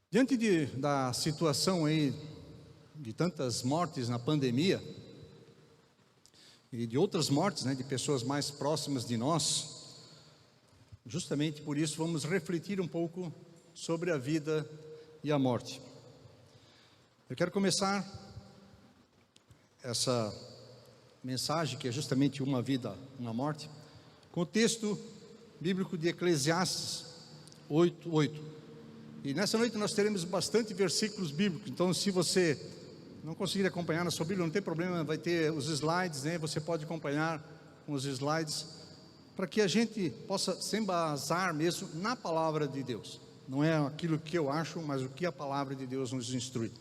Diante da situação aí, de tantas mortes na pandemia, e de outras mortes, de pessoas mais próximas de nós, justamente por isso vamos refletir um pouco sobre a vida e a morte. Eu quero começar essa mensagem, que é justamente uma vida, uma morte, com o texto bíblico de Eclesiastes 8:8. E nessa noite nós teremos bastante versículos bíblicos, então se você não conseguir acompanhar na sua Bíblia, não tem problema, vai ter os slides, você pode acompanhar com os slides, para que a gente possa se embasar mesmo na palavra de Deus. Não é aquilo que eu acho, mas o que a palavra de Deus nos instrui.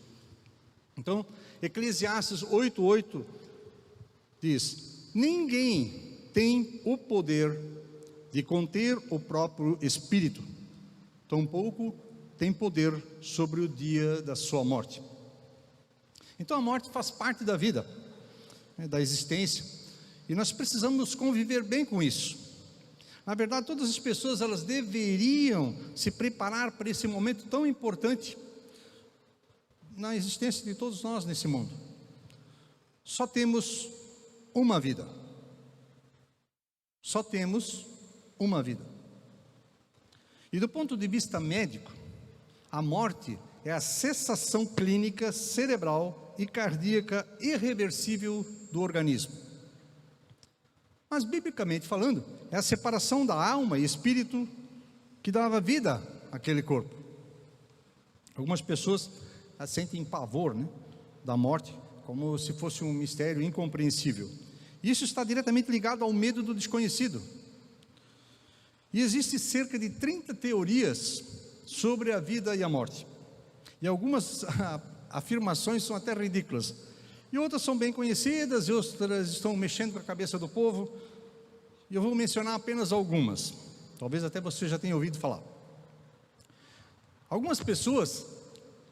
Então, Eclesiastes 8:8 diz: ninguém tem o poder de conter o próprio espírito, tampouco tem poder sobre o dia da sua morte. Então a morte faz parte da vida, da existência, e nós precisamos conviver bem com isso. Na verdade, todas as pessoas, elas deveriam se preparar para esse momento tão importante na existência de todos nós nesse mundo. Só temos uma vida. Só temos uma vida. E do ponto de vista médico, a morte é a cessação clínica cerebral e cardíaca irreversível do organismo. Mas, biblicamente falando, é a separação da alma e espírito que dava vida àquele corpo. Algumas pessoas sentem pavor, da morte, como se fosse um mistério incompreensível. Isso está diretamente ligado ao medo do desconhecido. E existe cerca de 30 teorias sobre a vida e a morte. E algumas afirmações são até ridículas. E outras são bem conhecidas, e outras estão mexendo com a cabeça do povo. E eu vou mencionar apenas algumas. Talvez até você já tenha ouvido falar. Algumas pessoas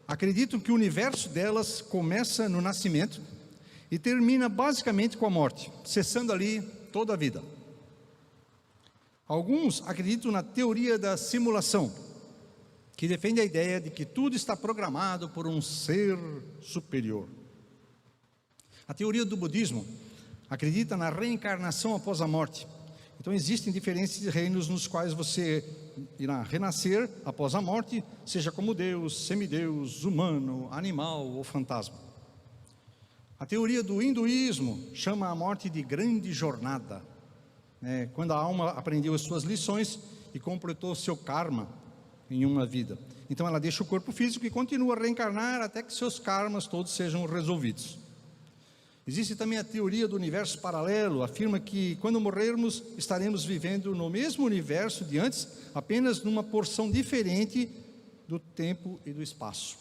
acreditam que o universo delas começa no nascimento e termina basicamente com a morte, cessando ali toda a vida. Alguns acreditam na teoria da simulação, que defende a ideia de que tudo está programado por um ser superior. A teoria do budismo acredita na reencarnação após a morte. Então existem diferentes reinos nos quais você irá renascer após a morte, seja como Deus, semideus, humano, animal ou fantasma. A teoria do hinduísmo chama a morte de grande jornada, quando a alma aprendeu as suas lições e completou seu karma em uma vida. Então ela deixa o corpo físico e continua a reencarnar até que seus karmas todos sejam resolvidos. Existe também a teoria do universo paralelo, afirma que quando morrermos estaremos vivendo no mesmo universo de antes, apenas numa porção diferente do tempo e do espaço.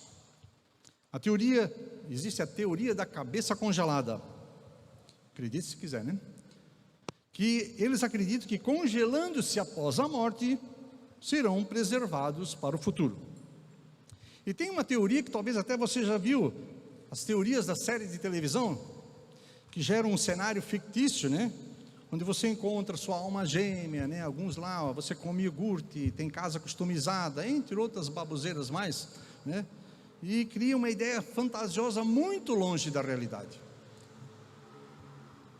Existe a teoria da cabeça congelada. Acredite se quiser, que eles acreditam que congelando-se após a morte, serão preservados para o futuro. E tem uma teoria que talvez até você já viu, as teorias da série de televisão, que geram um cenário fictício, onde você encontra sua alma gêmea, alguns lá, você come iogurte, tem casa customizada, entre outras baboseiras mais, e cria uma ideia fantasiosa muito longe da realidade.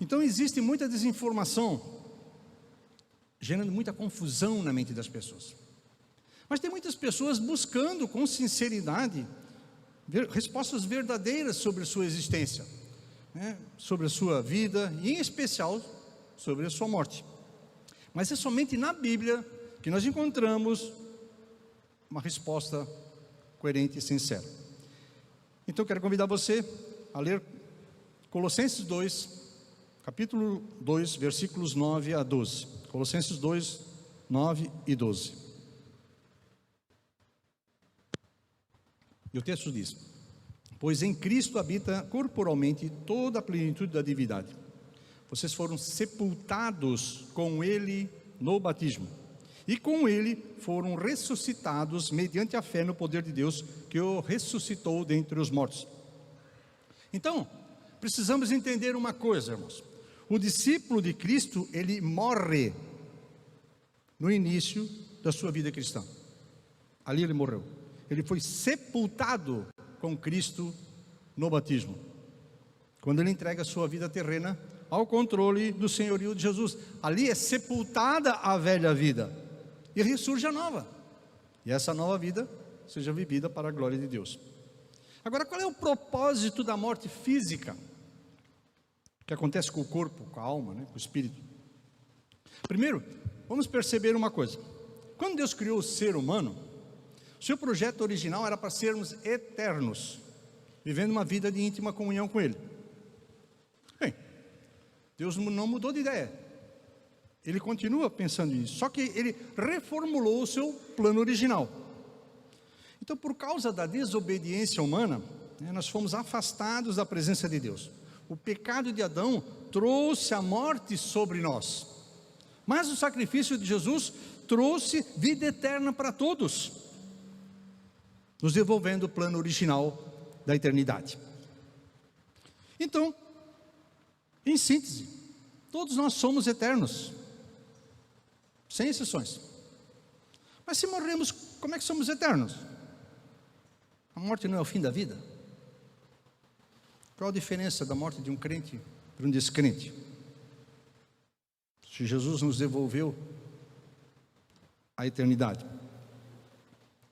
Então existe muita desinformação, gerando muita confusão na mente das pessoas. Mas tem muitas pessoas buscando com sinceridade respostas verdadeiras sobre a sua existência, sobre a sua vida e em especial sobre a sua morte. Mas é somente na Bíblia que nós encontramos uma resposta coerente e sincera. Então eu quero convidar você a ler Colossenses 2, capítulo 2, versículos 9 a 12. Colossenses 2, 9 e 12. E o texto diz: pois em Cristo habita corporalmente toda a plenitude da divindade. Vocês foram sepultados com Ele no batismo, e com Ele foram ressuscitados mediante a fé no poder de Deus, que o ressuscitou dentre os mortos. Então, precisamos entender uma coisa, irmãos. O discípulo de Cristo, ele morre no início da sua vida cristã. Ali ele morreu. ele foi sepultado com Cristo no batismo, quando ele entrega a sua vida terrena ao controle do senhorio de Jesus. Ali é sepultada a velha vida e ressurge a nova, e essa nova vida seja vivida para a glória de Deus. Agora, qual é o propósito da morte física, que acontece com o corpo, com a alma, com o espírito? Primeiro, vamos perceber uma coisa: quando Deus criou o ser humano, o seu projeto original era para sermos eternos, vivendo uma vida de íntima comunhão com Ele. Bem, Deus não mudou de ideia, Ele continua pensando nisso, só que Ele reformulou o seu plano original. Então, por causa da desobediência humana, nós fomos afastados da presença de Deus. O pecado de Adão trouxe a morte sobre nós, mas o sacrifício de Jesus trouxe vida eterna para todos, nos devolvendo o plano original da eternidade. Então, em síntese, todos nós somos eternos, sem exceções. Mas se morremos, como é que somos eternos? A morte não é o fim da vida? Qual a diferença da morte de um crente para um descrente? Se Jesus nos devolveu a eternidade.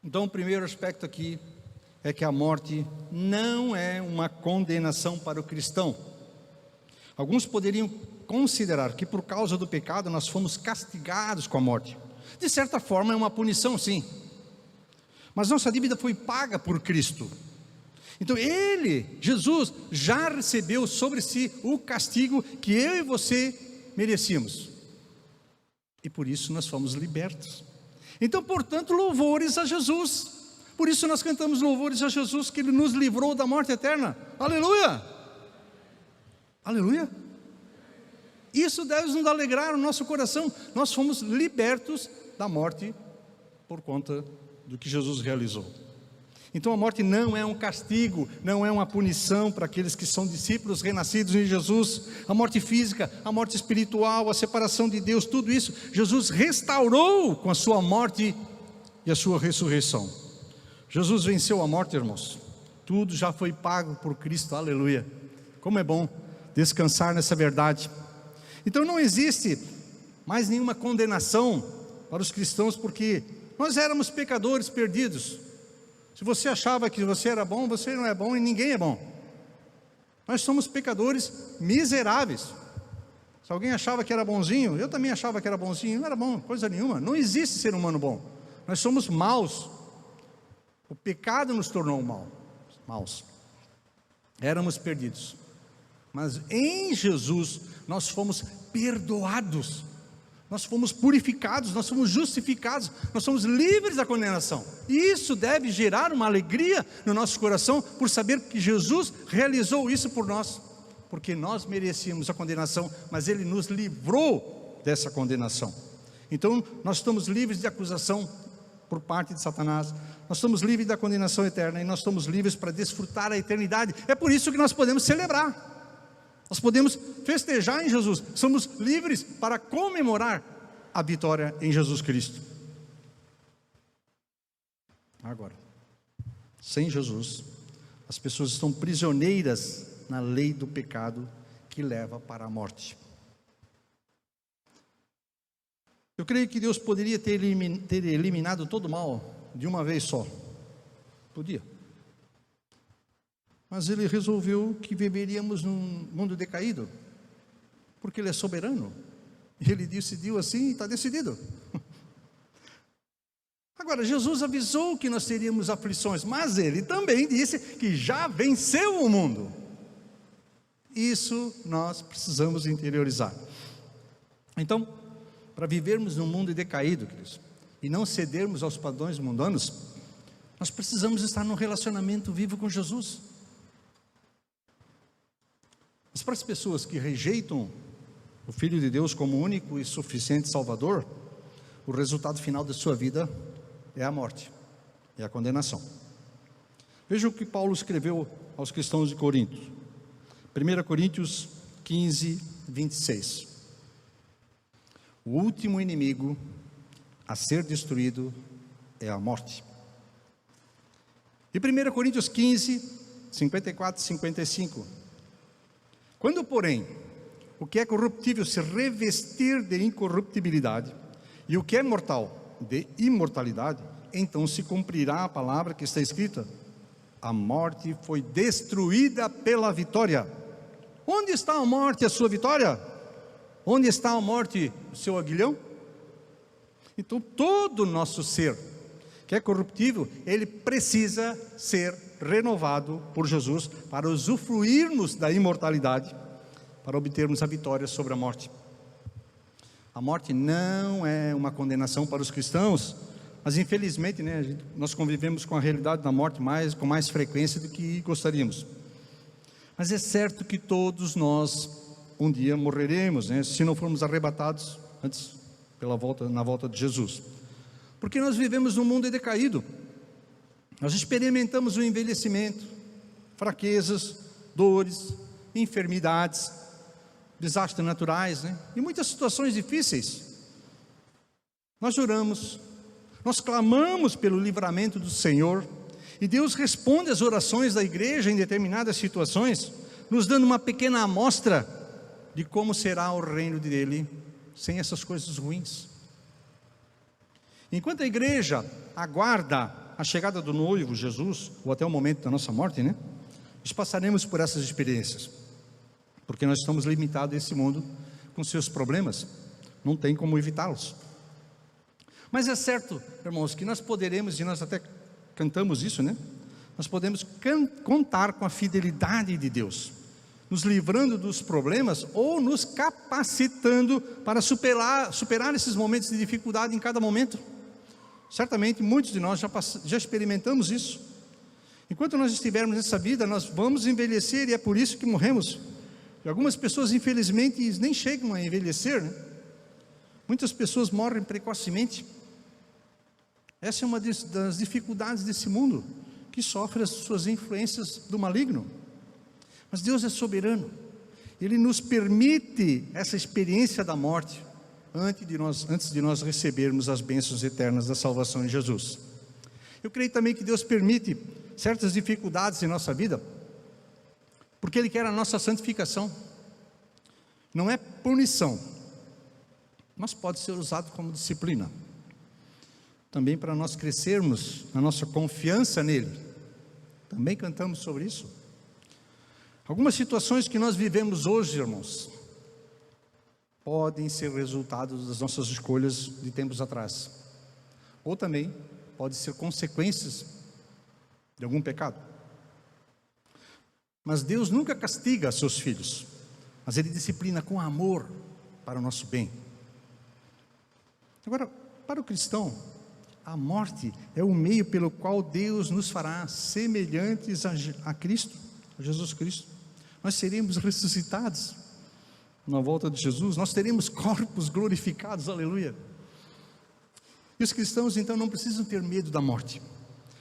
Então, o primeiro aspecto aqui é que a morte não é uma condenação para o cristão. Alguns poderiam considerar que por causa do pecado nós fomos castigados com a morte. De certa forma é uma punição, sim, mas nossa dívida foi paga por Cristo. Então Ele, Jesus, já recebeu sobre si o castigo que eu e você merecíamos, e por isso nós fomos libertos. Então, portanto, louvores a Jesus. Por isso nós cantamos louvores a Jesus, que Ele nos livrou da morte eterna. Aleluia! Aleluia! Isso deve nos alegrar o nosso coração. Nós fomos libertos da morte por conta do que Jesus realizou. Então a morte não é um castigo, não é uma punição para aqueles que são discípulos renascidos em Jesus. A morte física, a morte espiritual, a separação de Deus, tudo isso Jesus restaurou com a sua morte e a sua ressurreição. Jesus venceu a morte, irmãos. Tudo já foi pago por Cristo, aleluia. Como é bom descansar nessa verdade. Então não existe mais nenhuma condenação para os cristãos, porque nós éramos pecadores perdidos. Se você achava que você era bom, você não é bom e ninguém é bom. Nós somos pecadores miseráveis. Se alguém achava que era bonzinho, eu também achava que era bonzinho, não era bom, coisa nenhuma. Não existe ser humano bom. Nós somos maus. O pecado nos tornou maus. Éramos perdidos. Mas em Jesus nós fomos perdoados. Nós fomos purificados, nós fomos justificados, nós somos livres da condenação. E isso deve gerar uma alegria no nosso coração, por saber que Jesus realizou isso por nós, porque nós merecíamos a condenação, mas Ele nos livrou dessa condenação. Então nós estamos livres de acusação por parte de Satanás, nós estamos livres da condenação eterna, e nós estamos livres para desfrutar a eternidade. É por isso que nós podemos celebrar. Nós podemos festejar em Jesus, somos livres para comemorar a vitória em Jesus Cristo. Agora, sem Jesus, as pessoas estão prisioneiras na lei do pecado que leva para a morte. Eu creio que Deus poderia ter eliminado todo o mal de uma vez só. Podia. Mas Ele resolveu que viveríamos num mundo decaído, porque Ele é soberano. E Ele decidiu assim e está decidido. Agora, Jesus avisou que nós teríamos aflições, mas Ele também disse que já venceu o mundo. Isso nós precisamos interiorizar. Então, para vivermos num mundo decaído, queridos, e não cedermos aos padrões mundanos, nós precisamos estar num relacionamento vivo com Jesus. Mas para as pessoas que rejeitam o Filho de Deus como único e suficiente Salvador, o resultado final da sua vida é a morte, é a condenação. Veja o que Paulo escreveu aos cristãos de Corinto. 1 Coríntios 15, 26. O último inimigo a ser destruído é a morte. E 1 Coríntios 15, 54 e 55. Quando, porém, o que é corruptível se revestir de incorruptibilidade, e o que é mortal de imortalidade, então se cumprirá a palavra que está escrita: a morte foi destruída pela vitória. Onde está a morte, a sua vitória? Onde está a morte, o seu aguilhão? Então todo o nosso ser, que é corruptível, ele precisa ser renovado por Jesus, para usufruirmos da imortalidade, para obtermos a vitória sobre a morte. A morte não é uma condenação para os cristãos, mas infelizmente, nós convivemos com a realidade da morte com mais frequência do que gostaríamos. Mas é certo que todos nós um dia morreremos, se não formos arrebatados antes, na volta de Jesus. Porque nós vivemos num mundo decaído. Nós experimentamos o envelhecimento, fraquezas, dores, enfermidades, desastres naturais, e muitas situações difíceis. Nós oramos, nós clamamos pelo livramento do Senhor, e Deus responde às orações da igreja em determinadas situações, nos dando uma pequena amostra de como será o reino dele sem essas coisas ruins. Enquanto a igreja aguarda a chegada do noivo Jesus, ou até o momento da nossa morte, nós passaremos por essas experiências, porque nós estamos limitados a esse mundo com seus problemas, não tem como evitá-los. Mas é certo, irmãos, que nós poderemos, e nós até cantamos isso, nós podemos contar com a fidelidade de Deus, nos livrando dos problemas ou nos capacitando para superar esses momentos de dificuldade em cada momento. Certamente muitos de nós já experimentamos isso. Enquanto nós estivermos nessa vida, nós vamos envelhecer, e é por isso que morremos. E algumas pessoas, infelizmente, nem chegam a envelhecer, Muitas pessoas morrem precocemente. Essa é uma das dificuldades desse mundo, que sofre as suas influências do maligno. Mas Deus é soberano, Ele nos permite essa experiência da morte, antes de nós recebermos as bênçãos eternas da salvação em Jesus. Eu creio também que Deus permite certas dificuldades em nossa vida, porque Ele quer a nossa santificação. Não é punição, mas pode ser usado como disciplina, também para nós crescermos na nossa confiança nele. Também cantamos sobre isso. Algumas situações que nós vivemos hoje, irmãos, podem ser resultados das nossas escolhas de tempos atrás, ou também pode ser consequências de algum pecado. Mas Deus nunca castiga seus filhos, mas Ele disciplina com amor para o nosso bem. Agora, para o cristão, a morte é o meio pelo qual Deus nos fará semelhantes a Cristo, a Jesus Cristo. Nós seremos ressuscitados na volta de Jesus, nós teremos corpos glorificados, aleluia. E os cristãos então não precisam ter medo da morte,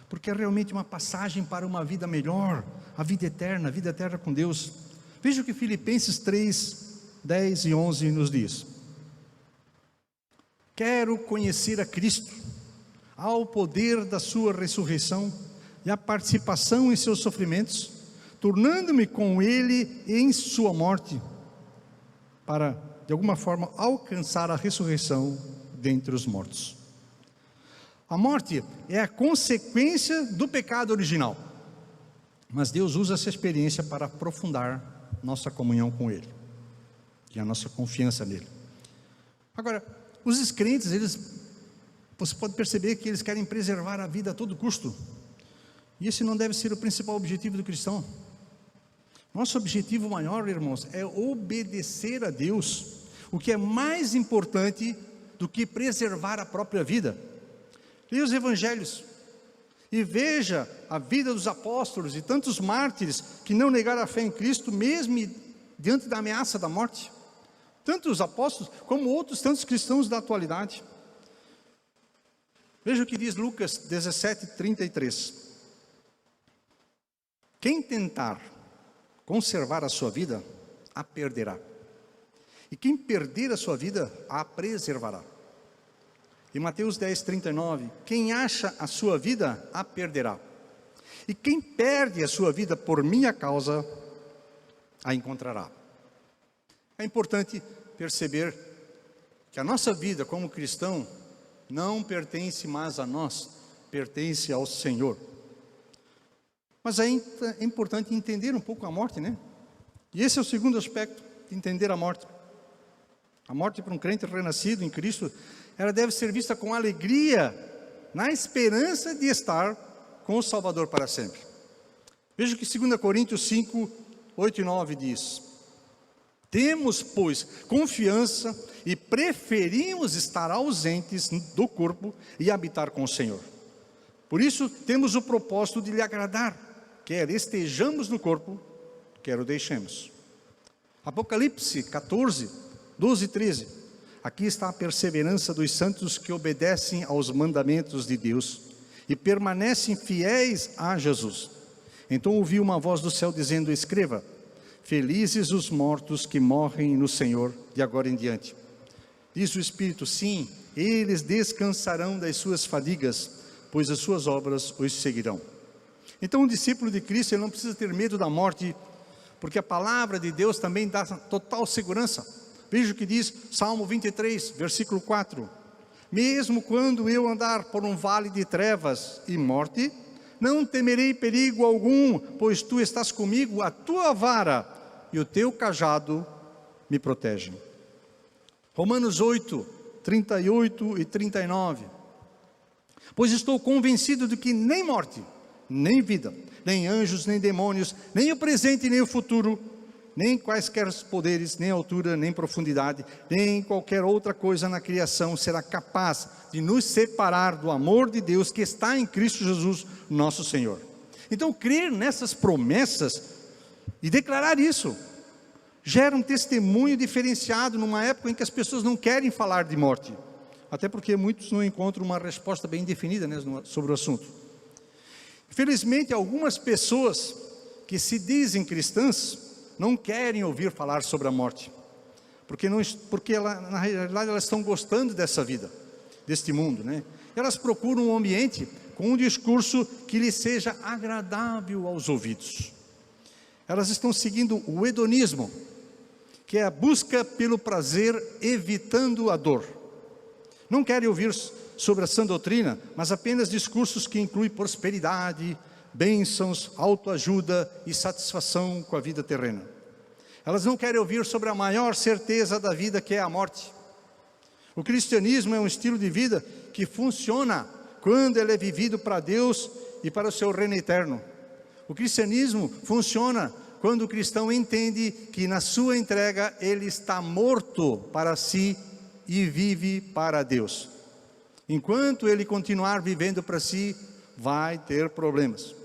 porque é realmente uma passagem para uma vida melhor, a vida eterna com Deus. Veja o que Filipenses 3, 10 e 11 nos diz: quero conhecer a Cristo, ao poder da sua ressurreição e a participação em seus sofrimentos, tornando-me com Ele em sua morte, para, de alguma forma, alcançar a ressurreição dentre os mortos. A morte é a consequência do pecado original, mas Deus usa essa experiência para aprofundar nossa comunhão com Ele e a nossa confiança nele. Agora, os descrentes, você pode perceber que eles querem preservar a vida a todo custo, e esse não deve ser o principal objetivo do cristão. Nosso objetivo maior, irmãos, é obedecer a Deus, o que é mais importante do que preservar a própria vida. Leia os evangelhos e veja a vida dos apóstolos e tantos mártires que não negaram a fé em Cristo, mesmo diante da ameaça da morte. Tanto os apóstolos, como outros tantos cristãos da atualidade. Veja o que diz Lucas 17, 33. Quem tentar conservar a sua vida, a perderá. E quem perder a sua vida, a preservará. Em Mateus 10, 39, quem acha a sua vida, a perderá. E quem perde a sua vida por minha causa, a encontrará. É importante perceber que a nossa vida como cristão não pertence mais a nós, pertence ao Senhor. Mas é importante entender um pouco a morte, né? E esse é o segundo aspecto, de entender a morte. A morte para um crente renascido em Cristo, ela deve ser vista com alegria, na esperança de estar com o Salvador para sempre. Veja que 2 Coríntios 5, 8 e 9 diz: temos, pois, confiança e preferimos estar ausentes do corpo e habitar com o Senhor. Por isso, temos o propósito de lhe agradar, quer estejamos no corpo, quer o deixemos. Apocalipse 14, 12 e 13. Aqui está a perseverança dos santos que obedecem aos mandamentos de Deus e permanecem fiéis a Jesus. Então ouvi uma voz do céu dizendo: escreva, felizes os mortos que morrem no Senhor de agora em diante. Diz o Espírito: sim, eles descansarão das suas fadigas, pois as suas obras os seguirão. Então o discípulo de Cristo, ele não precisa ter medo da morte, porque a palavra de Deus também dá total segurança. Veja o que diz Salmo 23, versículo 4. Mesmo quando eu andar por um vale de trevas e morte, não temerei perigo algum, pois tu estás comigo, a tua vara e o teu cajado me protegem. Romanos 8, 38 e 39. Pois estou convencido de que nem morte, nem vida, nem anjos, nem demônios, nem o presente, nem o futuro, nem quaisquer poderes, nem altura, nem profundidade, nem qualquer outra coisa na criação será capaz de nos separar do amor de Deus que está em Cristo Jesus, nosso Senhor. Então, crer nessas promessas e declarar isso gera um testemunho diferenciado numa época em que as pessoas não querem falar de morte, até porque muitos não encontram uma resposta bem definida, né, sobre o assunto. Infelizmente, algumas pessoas que se dizem cristãs não querem ouvir falar sobre a morte, porque na realidade elas estão gostando dessa vida, deste mundo, né? Elas procuram um ambiente com um discurso que lhes seja agradável aos ouvidos. Elas estão seguindo o hedonismo, que é a busca pelo prazer, evitando a dor. Não querem ouvir sobre a sã doutrina, mas apenas discursos que incluem prosperidade, bênçãos, autoajuda e satisfação com a vida terrena. Elas não querem ouvir sobre a maior certeza da vida, que é a morte. O cristianismo é um estilo de vida que funciona quando ele é vivido para Deus e para o seu reino eterno. O cristianismo funciona quando o cristão entende que na sua entrega ele está morto para si e vive para Deus. Enquanto ele continuar vivendo para si, vai ter problemas.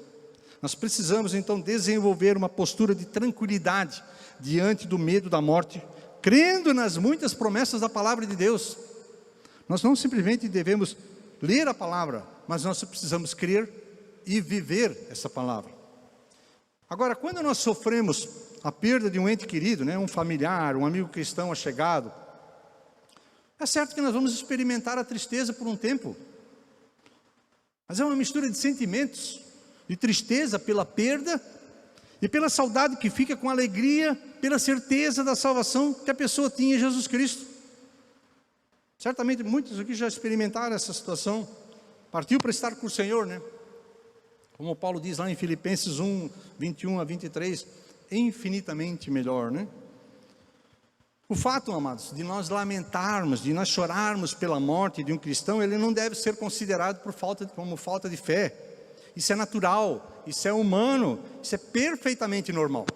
Nós precisamos então desenvolver uma postura de tranquilidade diante do medo da morte, crendo nas muitas promessas da palavra de Deus. Nós não simplesmente devemos ler a palavra, mas nós precisamos crer e viver essa palavra. Agora, quando nós sofremos a perda de um ente querido, né, um familiar, um amigo cristão achegado, é certo que nós vamos experimentar a tristeza por um tempo, mas é uma mistura de sentimentos, de tristeza pela perda e pela saudade que fica com alegria, pela certeza da salvação que a pessoa tinha em Jesus Cristo. Certamente muitos aqui já experimentaram essa situação, partiu para estar com o Senhor, né? Como Paulo diz lá em Filipenses 1, 21 a 23, infinitamente melhor, né? O fato, amados, de nós lamentarmos, de nós chorarmos pela morte de um cristão, ele não deve ser considerado como falta de fé. Isso é natural, isso é humano, isso é perfeitamente normal.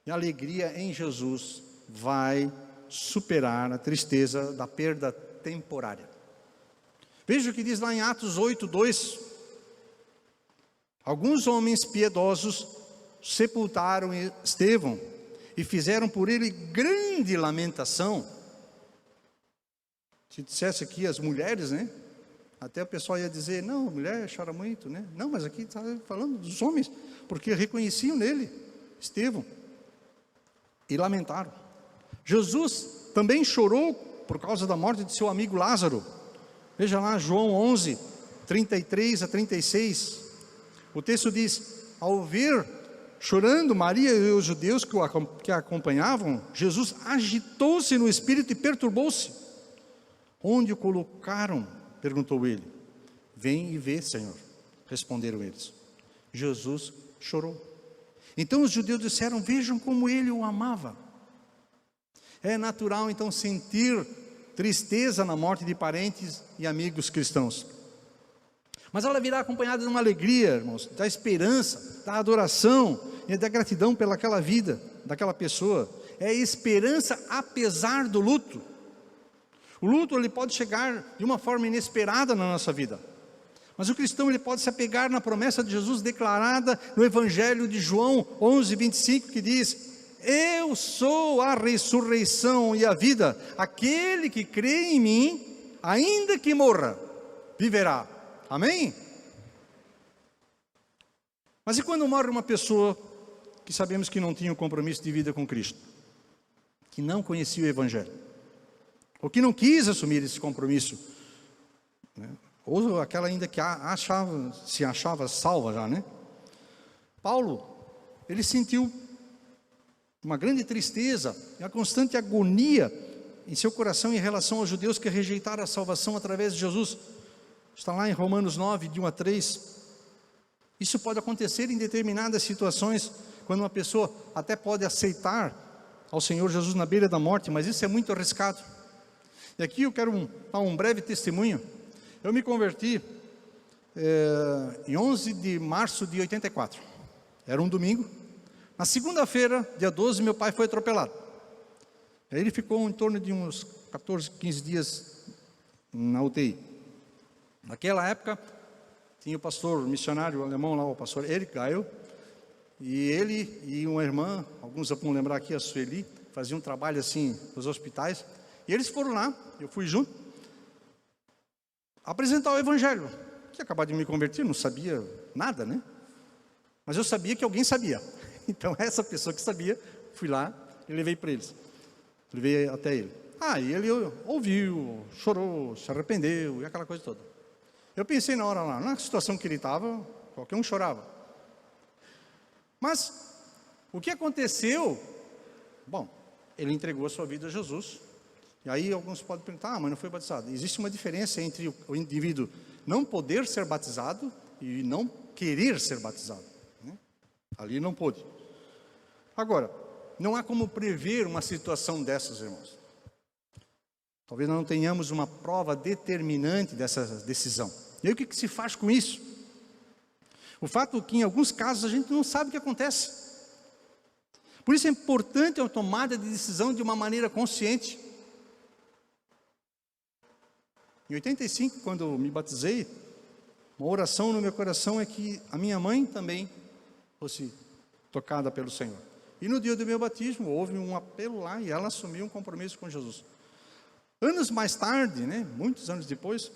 E a alegria em Jesus vai superar a tristeza da perda temporária. Veja o que diz lá em Atos 8, 2. Alguns homens piedosos sepultaram Estevão e fizeram por ele grande lamentação. Se dissesse aqui as mulheres, né? Até o pessoal ia dizer, não, a mulher chora muito, né? Não, mas aqui está falando dos homens, porque reconheciam nele, Estevão, e lamentaram. Jesus também chorou por causa da morte de seu amigo Lázaro. Veja lá João 11, 33 a 36. O texto diz: ao ver chorando Maria e os judeus que a acompanhavam, Jesus agitou-se no espírito e perturbou-se. Onde o colocaram? Perguntou ele. Vem e vê, Senhor, responderam eles. Jesus chorou. Então os judeus disseram: vejam como ele o amava. É natural então sentir tristeza na morte de parentes e amigos cristãos, mas ela virá acompanhada de uma alegria, irmãos, da esperança, da adoração e da gratidão pelaquela vida, daquela pessoa. É esperança apesar do luto. O luto ele pode chegar de uma forma inesperada na nossa vida, mas o cristão ele pode se apegar na promessa de Jesus declarada no Evangelho de João 11:25, que diz: eu sou a ressurreição e a vida, aquele que crê em mim, ainda que morra, viverá. Amém? Mas e quando morre uma pessoa que sabemos que não tinha um compromisso de vida com Cristo, que não conhecia o Evangelho, ou que não quis assumir esse compromisso, né? Ou aquela ainda que se achava salva já, né? Paulo, ele sentiu uma grande tristeza e uma constante agonia em seu coração em relação aos judeus que rejeitaram a salvação através de Jesus. Está lá em Romanos 9, de 1 a 3. Isso pode acontecer em determinadas situações, quando uma pessoa até pode aceitar ao Senhor Jesus na beira da morte, mas isso é muito arriscado. E aqui eu quero dar um breve testemunho. Eu me converti em 11 de março de 84. Era um domingo. Na segunda-feira, dia 12, meu pai foi atropelado. Aí ele ficou em torno de uns 14, 15 dias na UTI. Naquela época, tinha o pastor missionário alemão lá, o pastor Eric Geil, e ele e uma irmã, alguns vão lembrar aqui, a Sueli, faziam um trabalho assim nos hospitais, e eles foram lá, eu fui junto, apresentar o Evangelho. Tinha acabado de me converter, não sabia nada, né? Mas eu sabia que alguém sabia. Então essa pessoa que sabia, fui lá e levei para eles. Levei até ele. E ele ouviu, chorou, se arrependeu e aquela coisa toda. Eu pensei na hora lá, na situação que ele estava, qualquer um chorava. Mas o que aconteceu? Bom, ele entregou a sua vida a Jesus. E aí alguns podem perguntar: mas não foi batizado. Existe uma diferença entre o indivíduo não poder ser batizado e não querer ser batizado, né? Ali não pôde. Agora, não há como prever uma situação dessas, irmãos. Talvez não tenhamos uma prova determinante dessa decisão. E aí o que se faz com isso? O fato é que em alguns casos a gente não sabe o que acontece. Por isso é importante a tomada de decisão de uma maneira consciente. Em 85, quando eu me batizei, uma oração no meu coração é que a minha mãe também fosse tocada pelo Senhor. E no dia do meu batismo, houve um apelo lá e ela assumiu um compromisso com Jesus. Anos mais tarde, né, muitos anos depois,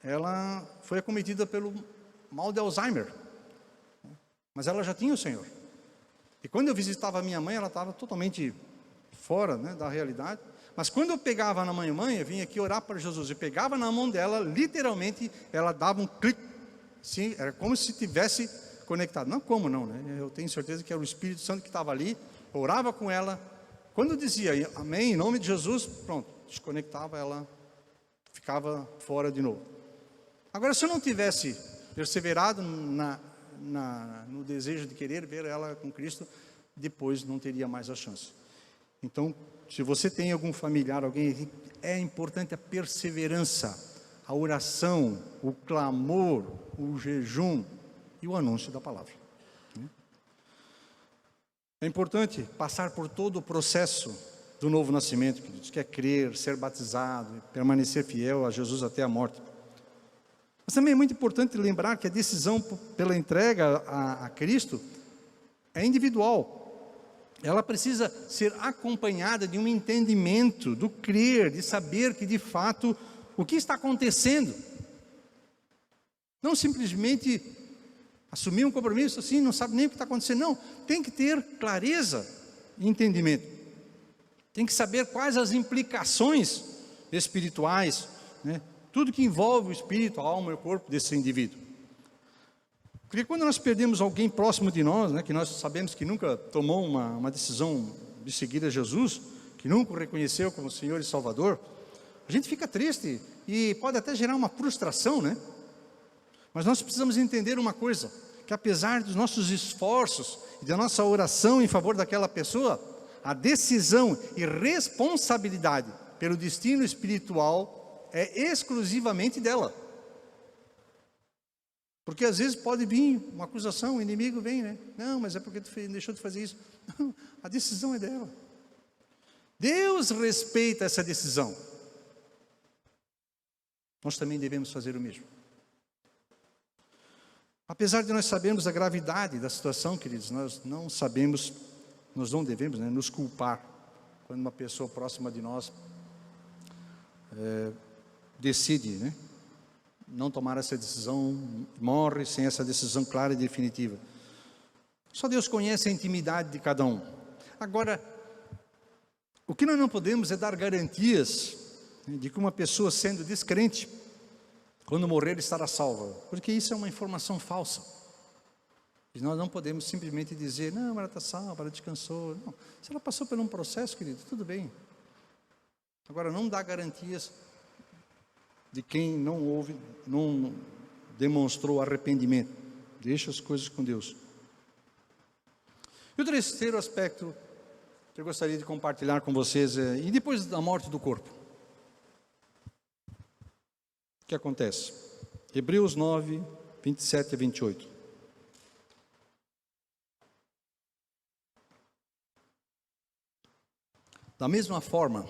ela foi acometida pelo mal de Alzheimer. Mas ela já tinha o Senhor. E quando eu visitava a minha mãe, ela estava totalmente fora, né, da realidade. Mas quando eu pegava na minha mãe, eu vinha aqui orar para Jesus, e pegava na mão dela, literalmente, ela dava um clique. Sim, era como se tivesse conectado. Não como não, né? Eu tenho certeza que era o Espírito Santo que estava ali, eu orava com ela. Quando eu dizia amém, em nome de Jesus, pronto, desconectava, ela ficava fora de novo. Agora, se eu não tivesse perseverado no desejo de querer ver ela com Cristo, depois não teria mais a chance. Então, se você tem algum familiar, alguém, é importante a perseverança, a oração, o clamor, o jejum e o anúncio da palavra. É importante passar por todo o processo do novo nascimento, que é crer, ser batizado, permanecer fiel a Jesus até a morte. Mas também é muito importante lembrar que a decisão pela entrega a Cristo é individual. Ela precisa ser acompanhada de um entendimento, do crer, de saber que de fato o que está acontecendo. Não simplesmente assumir um compromisso assim, não sabe nem o que está acontecendo. Não, tem que ter clareza e entendimento. Tem que saber quais as implicações espirituais, né? Tudo que envolve o espírito, a alma e o corpo desse indivíduo. Porque quando nós perdemos alguém próximo de nós, né, que nós sabemos que nunca tomou uma decisão de seguir a Jesus, que nunca o reconheceu como Senhor e Salvador, a gente fica triste e pode até gerar uma frustração, né? Mas nós precisamos entender uma coisa, que apesar dos nossos esforços e da nossa oração em favor daquela pessoa, a decisão e responsabilidade pelo destino espiritual é exclusivamente dela. Porque às vezes pode vir uma acusação, o inimigo vem, né? Não, mas é porque tu deixou de fazer isso. Não, a decisão é dela. Deus respeita essa decisão. Nós também devemos fazer o mesmo. Apesar de nós sabermos a gravidade da situação, queridos, nós não devemos, né, nos culpar quando uma pessoa próxima de nós decide, né, não tomar essa decisão, morre sem essa decisão clara e definitiva. Só Deus conhece a intimidade de cada um. Agora, o que nós não podemos é dar garantias, né, de que uma pessoa sendo descrente, quando morrer estará salva, porque isso é uma informação falsa. E nós não podemos simplesmente dizer, não, ela está salva, ela descansou. Não. Se ela passou por um processo, querido, tudo bem. Agora, não dá garantias de quem não demonstrou arrependimento. Deixa as coisas com Deus. E o terceiro aspecto que eu gostaria de compartilhar com vocês é, e depois da morte do corpo? O que acontece? Hebreus 9, 27 a 28. Da mesma forma,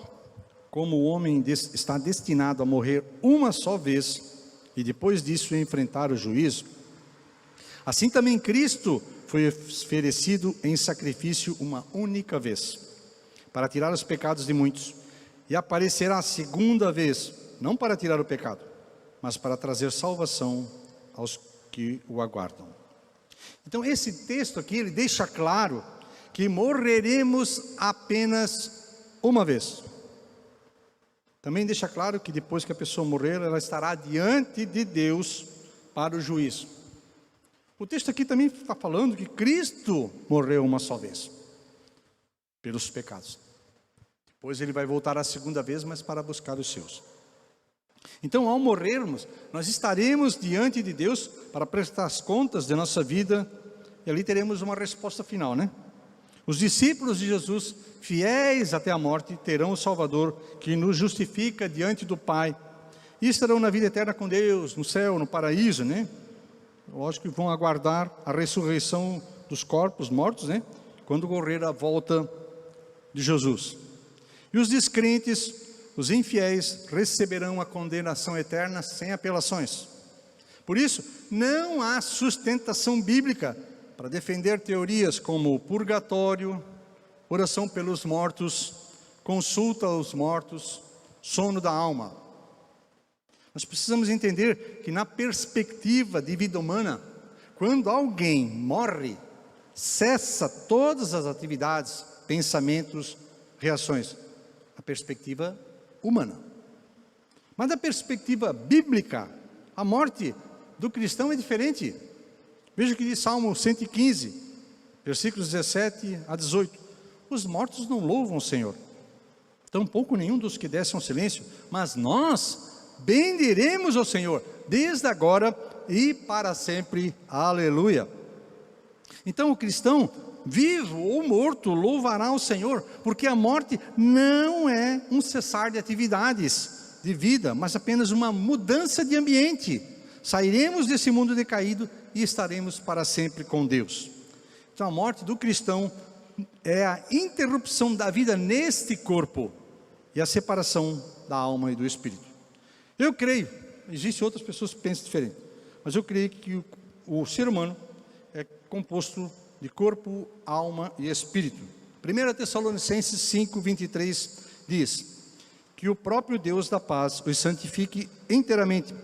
como o homem está destinado a morrer uma só vez, e depois disso enfrentar o juízo, assim também Cristo foi oferecido em sacrifício uma única vez, para tirar os pecados de muitos, e aparecerá a segunda vez, não para tirar o pecado, mas para trazer salvação aos que o aguardam. Então esse texto aqui, ele deixa claro que morreremos apenas uma vez. Também deixa claro que depois que a pessoa morrer, ela estará diante de Deus para o juízo. O texto aqui também está falando que Cristo morreu uma só vez, pelos pecados. Depois ele vai voltar a segunda vez, mas para buscar os seus. Então, ao morrermos, nós estaremos diante de Deus para prestar as contas de nossa vida, e ali teremos uma resposta final, né? Os discípulos de Jesus, fiéis até a morte, terão o Salvador que nos justifica diante do Pai, e estarão na vida eterna com Deus, no céu, no paraíso, né? Lógico que vão aguardar a ressurreição dos corpos mortos, né? Quando ocorrer a volta de Jesus. E os descrentes, os infiéis, receberão a condenação eterna sem apelações. Por isso, não há sustentação bíblica para defender teorias como purgatório, oração pelos mortos, consulta aos mortos, sono da alma. Nós precisamos entender que na perspectiva de vida humana, quando alguém morre, cessa todas as atividades, pensamentos, reações. A perspectiva humana. Mas da perspectiva bíblica, a morte do cristão é diferente. Veja o que diz Salmo 115, versículos 17 a 18. Os mortos não louvam o Senhor, tampouco nenhum dos que descem ao silêncio, mas nós bendiremos ao Senhor, desde agora e para sempre. Aleluia. Então o cristão, vivo ou morto, louvará o Senhor, porque a morte não é um cessar de atividades de vida, mas apenas uma mudança de ambiente. Sairemos desse mundo decaído e estaremos para sempre com Deus. Então a morte do cristão é a interrupção da vida neste corpo e a separação da alma e do espírito. Eu creio, existem outras pessoas que pensam diferente, mas eu creio que o ser humano é composto de corpo, alma e espírito. 1 Tessalonicenses 5, 23 diz que o próprio Deus da paz os santifique inteiramente,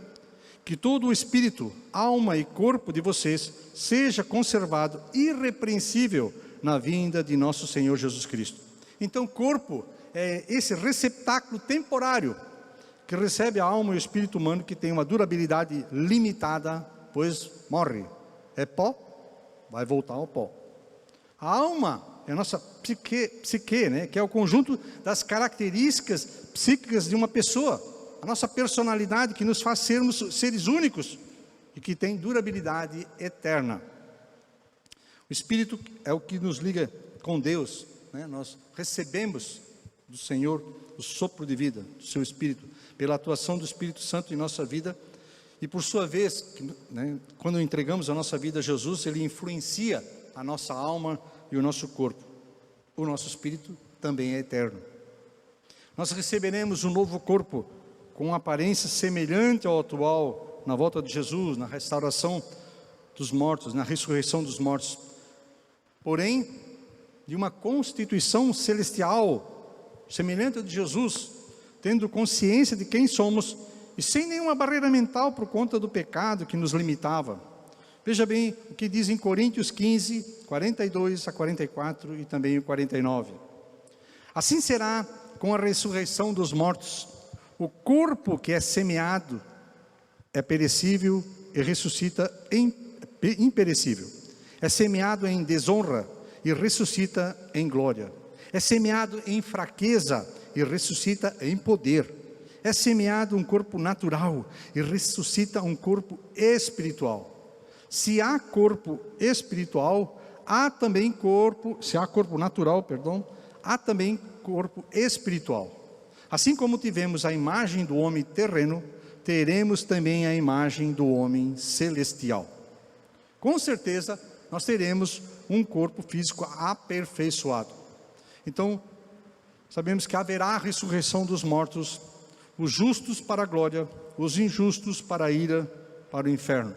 que todo o espírito, alma e corpo de vocês seja conservado irrepreensível na vinda de nosso Senhor Jesus Cristo. Então, corpo é esse receptáculo temporário que recebe a alma e o espírito humano, que tem uma durabilidade limitada, pois morre. é pó, vai voltar ao pó. A alma é a nossa psique, né? Que é o conjunto das características psíquicas de uma pessoa, a nossa personalidade que nos faz sermos seres únicos e que tem durabilidade eterna. O Espírito é o que nos liga com Deus, né? Nós recebemos do Senhor o sopro de vida, do seu Espírito, pela atuação do Espírito Santo em nossa vida, e por sua vez, né, quando entregamos a nossa vida a Jesus, Ele influencia a nossa alma e o nosso corpo. O nosso Espírito também é eterno. Nós receberemos um novo corpo, com uma aparência semelhante ao atual, na volta de Jesus, na restauração dos mortos, na ressurreição dos mortos. Porém, de uma constituição celestial, semelhante a de Jesus, tendo consciência de quem somos e sem nenhuma barreira mental por conta do pecado que nos limitava. Veja bem o que diz em Coríntios 15, 42 a 44 e também o 49. Assim será com a ressurreição dos mortos. O corpo que é semeado é perecível e ressuscita imperecível. É semeado em desonra e ressuscita em glória. É semeado em fraqueza e ressuscita em poder. É semeado um corpo natural e ressuscita um corpo espiritual. Se há corpo espiritual, há também corpo, se há corpo natural, há também corpo espiritual. Assim como tivemos a imagem do homem terreno, teremos também a imagem do homem celestial. Com certeza, nós teremos um corpo físico aperfeiçoado. Então, sabemos que haverá a ressurreição dos mortos, os justos para a glória, os injustos para a ira, para o inferno.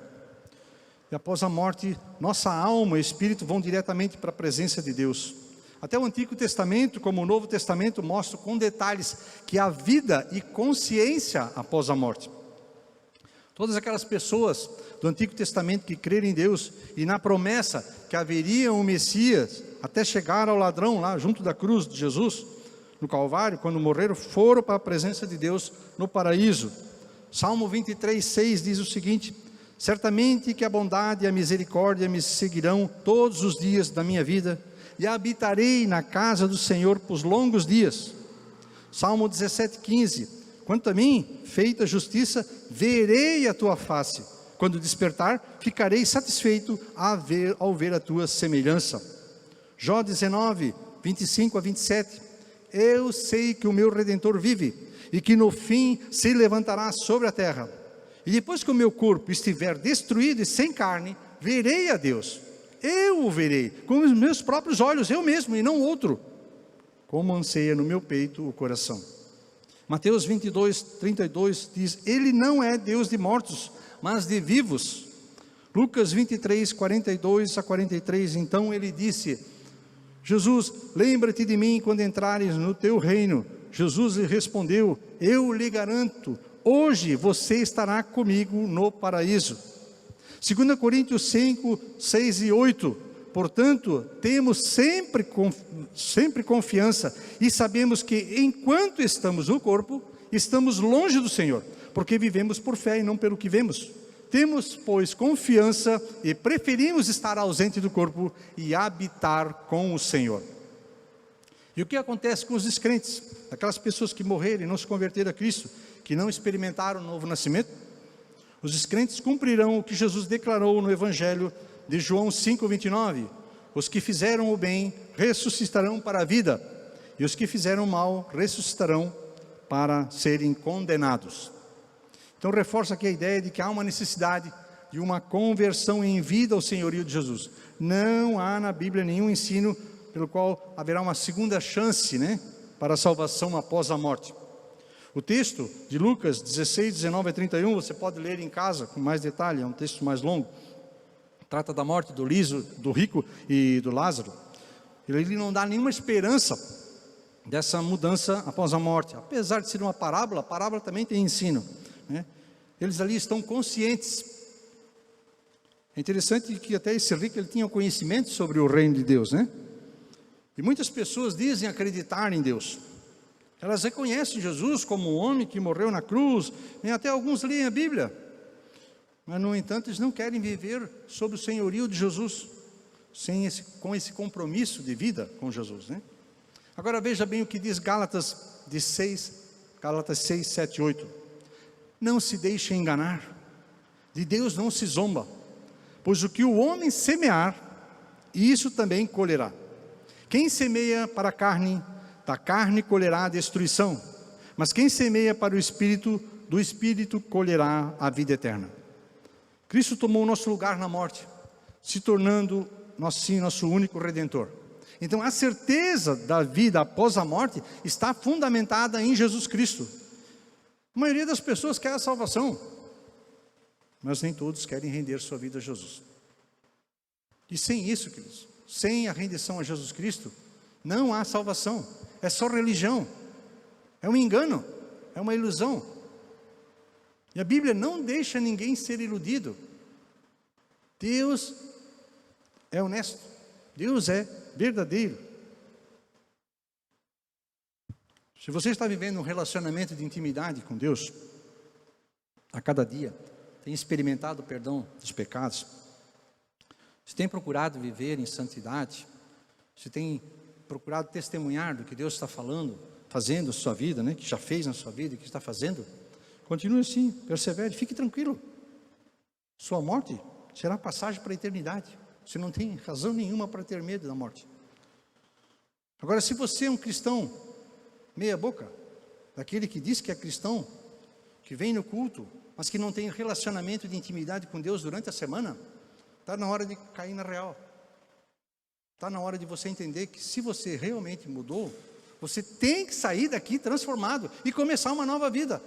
E após a morte, nossa alma e espírito vão diretamente para a presença de Deus. Até o Antigo Testamento, como o Novo Testamento, mostra com detalhes que há vida e consciência após a morte. Todas aquelas pessoas do Antigo Testamento que creram em Deus e na promessa que haveria um Messias, até chegar ao ladrão lá junto da cruz de Jesus, no Calvário, quando morreram, foram para a presença de Deus no paraíso. Salmo 23, 6 diz o seguinte: certamente que a bondade e a misericórdia me seguirão todos os dias da minha vida, e habitarei na casa do Senhor por longos dias. Salmo 17, 15, quanto a mim, feita justiça, verei a tua face. Quando despertar, ficarei satisfeito ao ver a tua semelhança. Jó 19, 25 a 27, eu sei que o meu Redentor vive, e que no fim se levantará sobre a terra. E depois que o meu corpo estiver destruído e sem carne, verei a Deus. Eu o verei, com os meus próprios olhos, eu mesmo e não outro, como anseia no meu peito o coração. Mateus 22, 32 diz, ele não é Deus de mortos, mas de vivos. Lucas 23, 42 a 43, então ele disse, Jesus, lembra-te de mim quando entrares no teu reino. Jesus lhe respondeu, eu lhe garanto, hoje você estará comigo no paraíso. 2 Coríntios 5, 6 e 8, portanto, temos sempre confiança e sabemos que enquanto estamos no corpo, estamos longe do Senhor, porque vivemos por fé e não pelo que vemos. Temos, pois, confiança e preferimos estar ausente do corpo e habitar com o Senhor. E o que acontece com os descrentes? Aquelas pessoas que morreram e não se converteram a Cristo, que não experimentaram o novo nascimento? Os descrentes cumprirão o que Jesus declarou no Evangelho de João 5:29. Os que fizeram o bem ressuscitarão para a vida, e os que fizeram o mal ressuscitarão para serem condenados. Então reforça aqui a ideia de que há uma necessidade de uma conversão em vida ao senhorio de Jesus. Não há na Bíblia nenhum ensino pelo qual haverá uma segunda chance, para a salvação após a morte. O texto de Lucas 16, 19 a 31, você pode ler em casa com mais detalhe, é um texto mais longo. Trata da morte do rico e do Lázaro. Ele não dá nenhuma esperança dessa mudança após a morte. Apesar de ser uma parábola, a parábola também tem ensino. Eles ali estão conscientes. É interessante que até esse rico ele tinha conhecimento sobre o reino de Deus, E muitas pessoas dizem acreditar em Deus. Elas reconhecem Jesus como um homem que morreu na cruz, e até alguns leem a Bíblia. Mas, no entanto, eles não querem viver sob o senhorio de Jesus, com esse compromisso de vida com Jesus, né? Agora veja bem o que diz Gálatas 6, 7, 8. Não se deixe enganar, de Deus não se zomba, pois o que o homem semear, isso também colherá. Quem semeia para a carne, da carne colherá a destruição, mas quem semeia para o Espírito, do Espírito colherá a vida eterna. Cristo tomou o nosso lugar na morte, se tornando nosso único Redentor. Então a certeza da vida após a morte está fundamentada em Jesus Cristo. A maioria das pessoas quer a salvação, mas nem todos querem render sua vida a Jesus. E sem isso, queridos, sem a rendição a Jesus Cristo, não há salvação, é só religião, é um engano, é uma ilusão. E a Bíblia não deixa ninguém ser iludido. Deus é honesto, Deus é verdadeiro. Se você está vivendo um relacionamento de intimidade com Deus, a cada dia, tem experimentado o perdão dos pecados, se tem procurado viver em santidade, se tem procurado testemunhar do que Deus está falando, fazendo na sua vida, né, que já fez na sua vida e que está fazendo, continue assim, persevere, fique tranquilo. Sua morte será passagem para a eternidade. Você não tem razão nenhuma para ter medo da morte. Agora, se você é um cristão meia boca, daquele que diz que é cristão, que vem no culto, mas que não tem relacionamento de intimidade com Deus durante a semana, está na hora de cair na real. Está na hora de você entender que se você realmente mudou, você tem que sair daqui transformado e começar uma nova vida.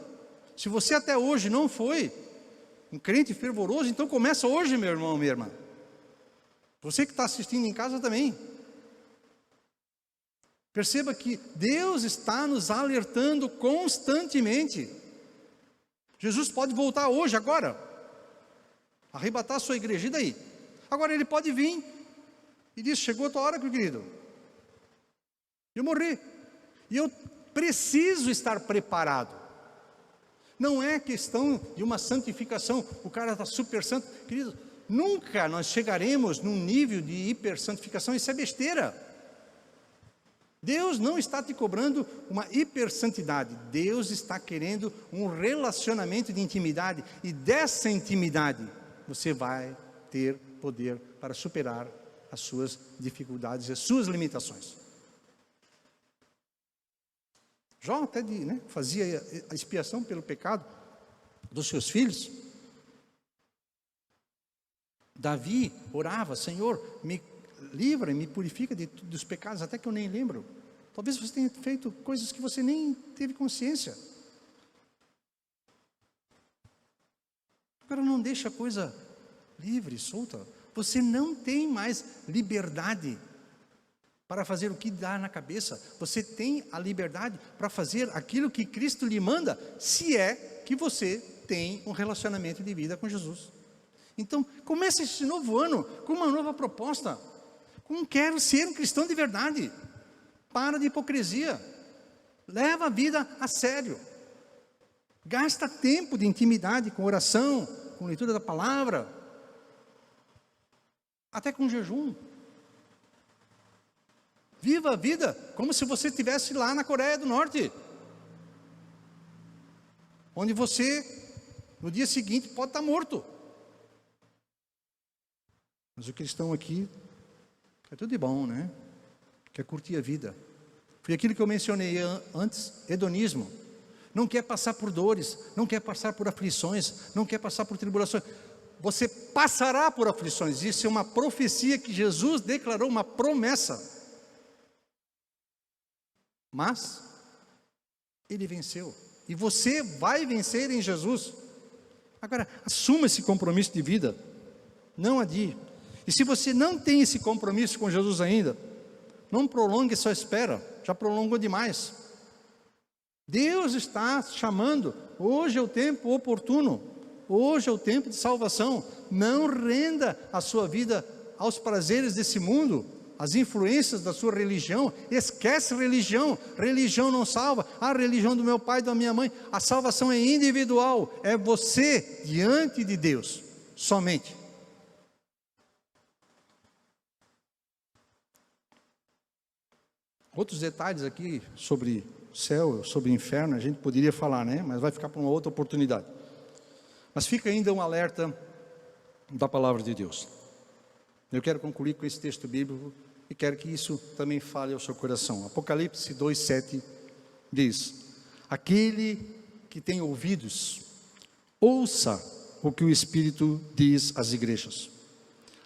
Se você até hoje não foi um crente fervoroso, então começa hoje, meu irmão, minha irmã. Você que está assistindo em casa também. Perceba que Deus está nos alertando constantemente. Jesus pode voltar hoje, agora, arrebatar a sua igreja, e daí? Agora Ele pode vir e diz, chegou a tua hora, meu querido. Eu morri. E eu preciso estar preparado. Não é questão de uma santificação, o cara está super santo. Querido, nunca nós chegaremos num nível de hipersantificação, isso é besteira. Deus não está te cobrando uma hipersantidade, Deus está querendo um relacionamento de intimidade, e dessa intimidade você vai ter poder para superar as suas dificuldades e as suas limitações. Jó até fazia a expiação pelo pecado dos seus filhos. Davi orava, Senhor, me livra e me purifica dos pecados, até que eu nem lembro. Talvez você tenha feito coisas que você nem teve consciência. Agora não deixa a coisa livre, solta. Você não tem mais liberdade para fazer o que dá na cabeça. Você tem a liberdade para fazer aquilo que Cristo lhe manda, se é que você tem um relacionamento de vida com Jesus. Então, comece esse novo ano com uma nova proposta. Quero ser um cristão de verdade. Para de hipocrisia. Leva a vida a sério. Gasta tempo de intimidade com oração, com leitura da palavra, até com jejum. Viva a vida como se você estivesse lá na Coreia do Norte, onde você, no dia seguinte, pode estar morto. Mas o cristão aqui é tudo de bom, né? Quer curtir a vida. Foi aquilo que eu mencionei antes, hedonismo. Não quer passar por dores, não quer passar por aflições, não quer passar por tribulações. Você passará por aflições. Isso é uma profecia que Jesus declarou, uma promessa. Mas Ele venceu. E você vai vencer em Jesus. Agora, assuma esse compromisso de vida. Não adie. E se você não tem esse compromisso com Jesus ainda, não prolongue sua espera, já prolongou demais. Deus está chamando, hoje é o tempo oportuno, hoje é o tempo de salvação. Não renda a sua vida aos prazeres desse mundo, às influências da sua religião. Esquece religião, religião não salva. A religião do meu pai e da minha mãe, a salvação é individual, é você diante de Deus. somente. Outros detalhes aqui sobre céu, sobre inferno, a gente poderia falar, né? Mas vai ficar para uma outra oportunidade. Mas fica ainda um alerta da palavra de Deus. Eu quero concluir com esse texto bíblico e quero que isso também fale ao seu coração. Apocalipse 2:7 diz: aquele que tem ouvidos, ouça o que o Espírito diz às igrejas.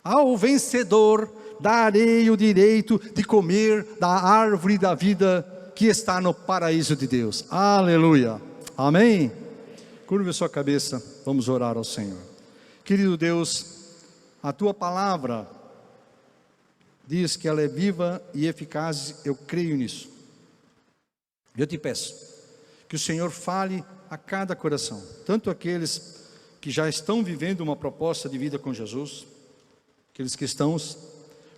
Ao vencedor darei o direito de comer da árvore da vida que está no paraíso de Deus. Aleluia, amém? Curve a sua cabeça, vamos orar ao Senhor. Querido Deus, a Tua palavra diz que ela é viva e eficaz, eu creio nisso. Eu te peço que o Senhor fale a cada coração, tanto aqueles que já estão vivendo uma proposta de vida com Jesus, aqueles cristãos,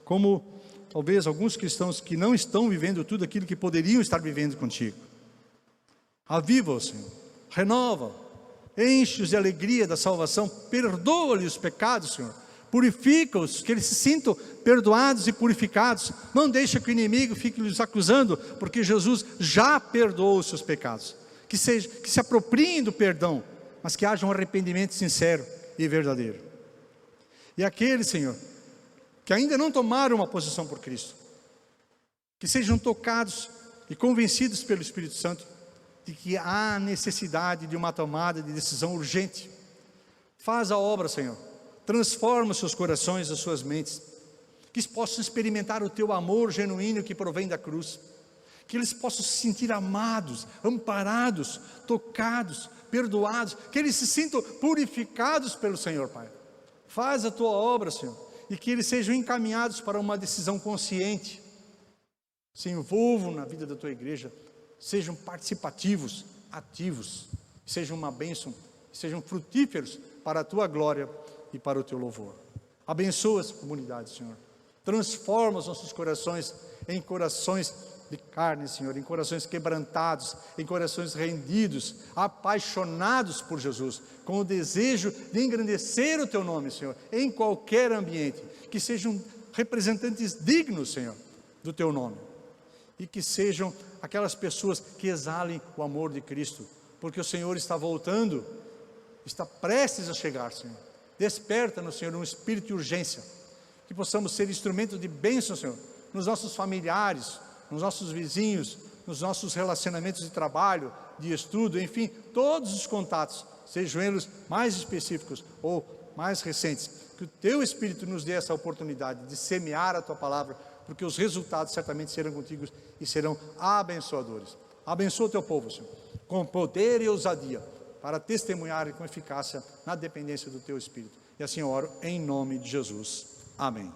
como talvez alguns cristãos que não estão vivendo tudo aquilo que poderiam estar vivendo contigo. Aviva-os, Senhor, renova, enche-os de alegria da salvação, perdoa-lhes os pecados, Senhor, purifica-os, que eles se sintam perdoados e purificados. Não deixa que o inimigo fique lhes acusando, porque Jesus já perdoou os seus pecados. Que se apropriem do perdão, mas que haja um arrependimento sincero e verdadeiro. E aqueles, Senhor, que ainda não tomaram uma posição por Cristo, que sejam tocados e convencidos pelo Espírito Santo de que há necessidade de uma tomada de decisão urgente. Faz a obra, Senhor, transforma os seus corações, as suas mentes, que eles possam experimentar o Teu amor genuíno que provém da cruz, que eles possam se sentir amados, amparados, tocados, perdoados, que eles se sintam purificados pelo Senhor, Pai. Faz a Tua obra, Senhor, e que eles sejam encaminhados para uma decisão consciente, se envolvam na vida da Tua igreja, sejam participativos, ativos, sejam uma bênção, sejam frutíferos para a Tua glória e para o Teu louvor. Abençoa essa comunidade, Senhor, transforma os nossos corações em corações de carne, Senhor, em corações quebrantados, em corações rendidos, apaixonados por Jesus, com o desejo de engrandecer o Teu nome, Senhor, em qualquer ambiente, que sejam representantes dignos, Senhor, do Teu nome, e que sejam aquelas pessoas que exalem o amor de Cristo, porque o Senhor está voltando, está prestes a chegar, Senhor. Desperta-nos, Senhor, um espírito de urgência, que possamos ser instrumento de bênção, Senhor, nos nossos familiares, nos nossos vizinhos, nos nossos relacionamentos de trabalho, de estudo, enfim, todos os contatos, sejam eles mais específicos ou mais recentes, que o Teu Espírito nos dê essa oportunidade de semear a Tua palavra, porque os resultados certamente serão contigo e serão abençoadores. Abençoa o Teu povo, Senhor, com poder e ousadia, para testemunhar com eficácia na dependência do Teu Espírito. E assim eu oro em nome de Jesus. Amém.